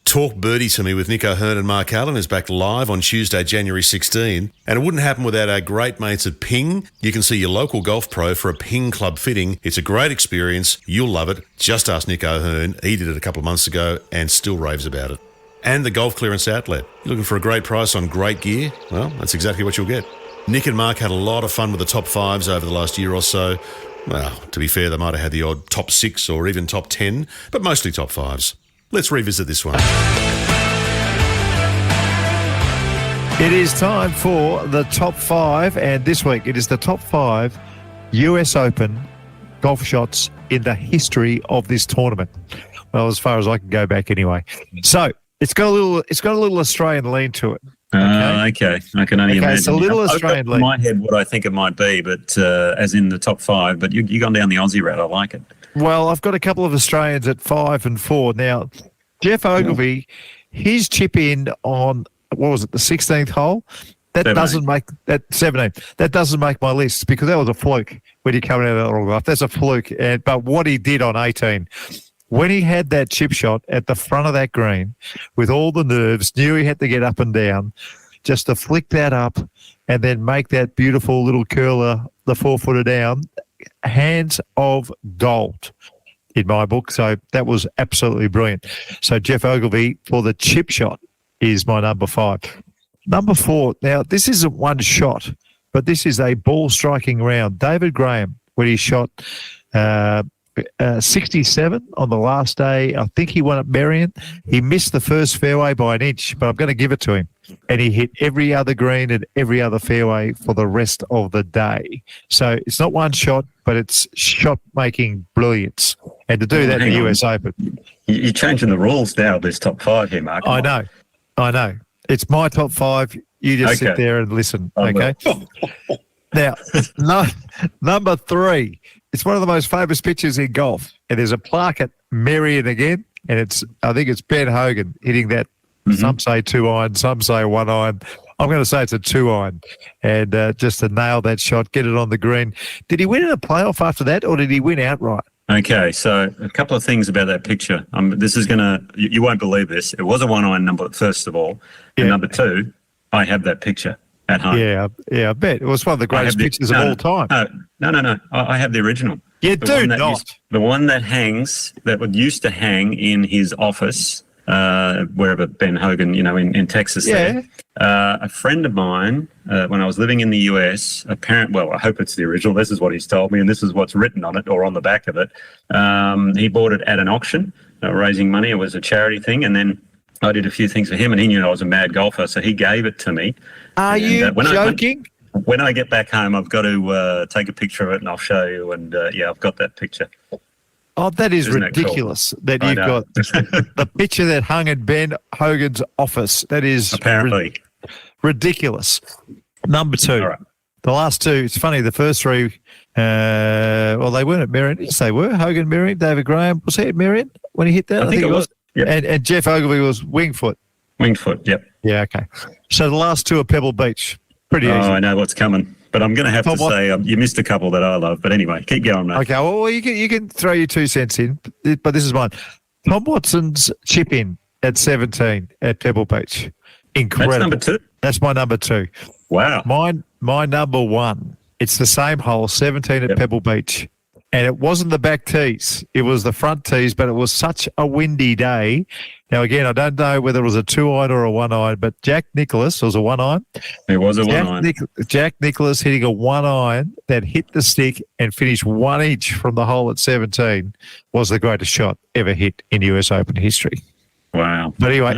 Talk Birdie To Me with Nick O'Hearn and Mark Allen is back live on Tuesday, January 16. And it wouldn't happen without our great mates at Ping. You can see your local golf pro for a Ping club fitting. It's a great experience. You'll love it. Just ask Nick O'Hearn. He did it a couple of months ago and still raves about it. And the Golf Clearance Outlet. You're looking for a great price on great gear? Well, that's exactly what you'll get. Nick and Mark had a lot of fun with the top fives over the last year or so. Well, to be fair, they might have had the odd top 6 or even top 10, but mostly top 5s. Let's revisit this one. It is time for the top 5, and this week it is the top 5 US Open golf shots in the history of this tournament. Well, as far as I can go back anyway. So it's got a little Australian lean to it. Okay. I can only imagine. It's a little Australian lean. In my head, what I think it might be, but as in the top 5. But you've gone down the Aussie route. I like it. Well, I've got a couple of Australians at 5 and 4. Now, Jeff Ogilvy, his chip in on, what was it, the 16th hole? That 17. doesn't make that 17. That doesn't make my list because that was a fluke when he came out of that autograph. That's a fluke. But what he did on 18, when he had that chip shot at the front of that green with all the nerves, knew he had to get up and down, just to flick that up and then make that beautiful little curler, the 4-footer down, hands of gold in my book. So that was absolutely brilliant. So Jeff Ogilvy for the chip shot is my number 5. Number 4, now this isn't one shot, but this is a ball striking round. David Graham, when he shot 67 on the last day, I think he won at Merion. He missed the first fairway by an inch, but I'm going to give it to him. And he hit every other green and every other fairway for the rest of the day. So it's not one shot, but it's shot-making brilliance. And to do that in the US Open. You're changing the rules now of this top 5 here, Mark. I know. It's my top 5. You just sit there and listen, okay? Now, number 3. It's one of the most famous pictures in golf. And there's a plaque at Merion again. And I think it's Ben Hogan hitting that. Some say 2-iron, some say 1-iron. I'm going to say it's a 2-iron. And just to nail that shot, get it on the green. Did he win in a playoff after that, or did he win outright? Okay, so a couple of things about that picture. This is going to, you won't believe this. It was a 1-iron number, first of all. And number 2, I have that picture at home. Yeah, I bet. It was one of the greatest pictures of all time. No. I have the original. You do not. The one that hangs, that used to hang in his office, wherever Ben Hogan, in Texas. Yeah. There. A friend of mine, when I was living in the US, I hope it's the original. This is what he's told me, and this is what's written on it or on the back of it. He bought it at an auction, raising money. It was a charity thing, and then I did a few things for him, and he knew I was a mad golfer, so he gave it to me. Are you joking? When I get back home, I've got to take a picture of it, and I'll show you. And I've got that picture. Oh, that is ridiculous that you've got the picture that hung in Ben Hogan's office. That is apparently ridiculous. Number 2. Right. The last 2, it's funny, the first 3, they weren't at Merion. Yes, they were. Hogan, Merion, David Graham. Was he at Merion when he hit that? I think it was. Yep. And Jeff Ogilvy was Wingfoot. Wingfoot, yep. Yeah, okay. So the last 2 are Pebble Beach. Pretty easy. Oh, I know what's coming. But I'm going to have to say you missed a couple that I love. But anyway, keep going, mate. Okay, well, you can throw your 2 cents in, but this is mine. Tom Watson's chip in at 17 at Pebble Beach. Incredible. That's number 2? That's my number 2. Wow. My number 1. It's the same hole, 17 at Pebble Beach. And it wasn't the back tees. It was the front tees, but it was such a windy day. Now, again, I don't know whether it was a 2-iron or a 1-iron, but Jack Nicklaus was a 1-iron. It was a 1-iron. Jack Nicklaus hitting a 1-iron that hit the stick and finished 1 inch from the hole at 17 was the greatest shot ever hit in US Open history. Wow. But anyway,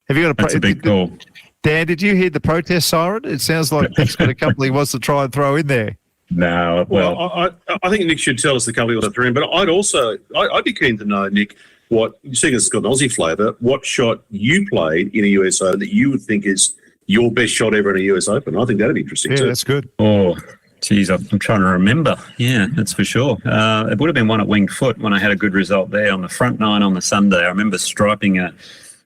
have you got that's a big call. Dan, did you hear the protest siren? It sounds like Nick's got a couple he wants to try and throw in there. No, well, I think Nick should tell us the company what they're in, but I'd be keen to know, Nick, seeing as it's got an Aussie flavour, what shot you played in a US Open that you would think is your best shot ever in a US Open. I think that'd be interesting too. Yeah, that's good. Oh, geez, I'm trying to remember. Yeah, that's for sure. It would have been one at Wingfoot when I had a good result there on the front 9 on the Sunday. I remember striping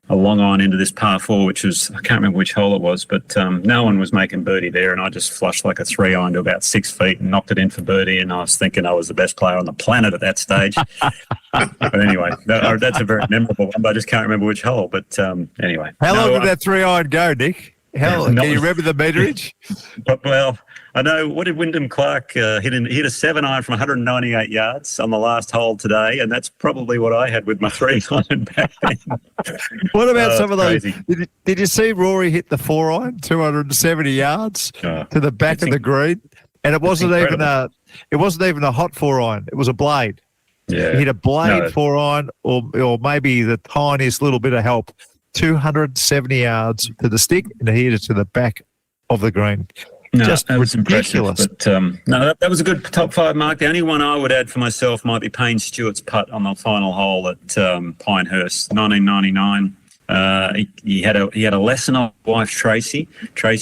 a long iron into this par 4, which was, I can't remember which hole it was, but no one was making birdie there, and I just flushed like a 3-iron to about 6 feet and knocked it in for birdie, and I was thinking I was the best player on the planet at that stage. But anyway, that's a very memorable one, but I just can't remember which hole. But anyway. How long did that 3-iron go, Nick? Can you remember the meterage? But, well, I know, what did Wyndham Clark hit a 7-iron from 198 yards on the last hole today, and that's probably what I had with my 3-iron back then. What about some of those? Crazy. Did you see Rory hit the 4-iron, 270 yards to the back of the green? And it wasn't even a hot 4-iron. It was a blade. Yeah. He hit a blade 4-iron, or maybe the tiniest little bit of help. 270 yards to the stick, and he hit it to the back of the green. No, Just that was ridiculous. impressive. But that was a good top 5 mark. The only one I would add for myself might be Payne Stewart's putt on the final hole at Pinehurst, 1999. He had a lesson of wife Tracy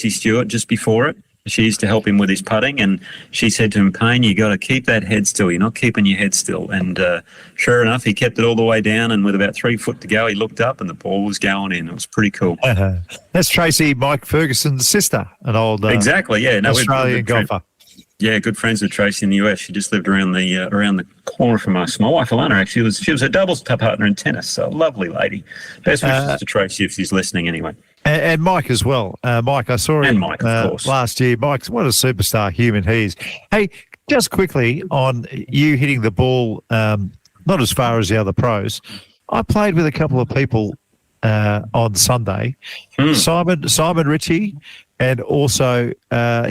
Stewart, just before it. She used to help him with his putting, and she said to him, "Payne, you got to keep that head still. You're not keeping your head still." And sure enough, he kept it all the way down, and with about 3 foot to go, he looked up, and the ball was going in. It was pretty cool. That's Tracy Mike Ferguson's sister, an old exactly, yeah, Australian golfer. Yeah, good friends with Tracy in the US. She just lived around the corner from us. My wife Alana, actually, she was a doubles partner in tennis. So a lovely lady. Best wishes to Tracy if she's listening anyway. And Mike as well. Mike, I saw him Mike, of course. last year. Mike, what a superstar human he is. Hey, just quickly on you hitting the ball, not as far as the other pros. I played with a couple of people on Sunday, Simon Ritchie, and also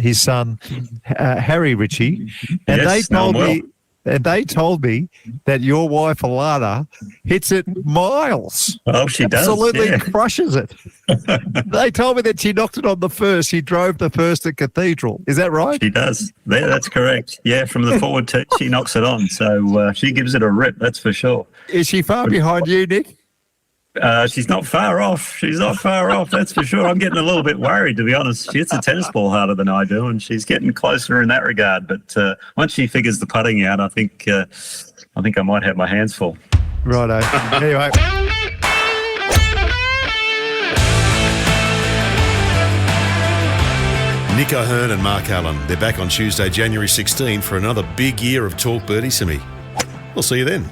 his son Harry Ritchie, and they told me that your wife Alana hits it miles. Oh, she does. Absolutely crushes it. They told me that she knocked it on the first. She drove the first at Cathedral. Is that right? She does. Yeah, that's correct. Yeah, from the forward tee, she knocks it on. So she gives it a rip, that's for sure. Is she far behind you, Nick? She's not far off. That's for sure. I'm getting a little bit worried, to be honest. She hits a tennis ball harder than I do, and she's getting closer in that regard. But once she figures the putting out, I think I might have my hands full. Righto. Anyway. Nick O'Hearn and Mark Allen. They're back on Tuesday, January 16 for another big year of Talk Birdie To Me. We'll see you then.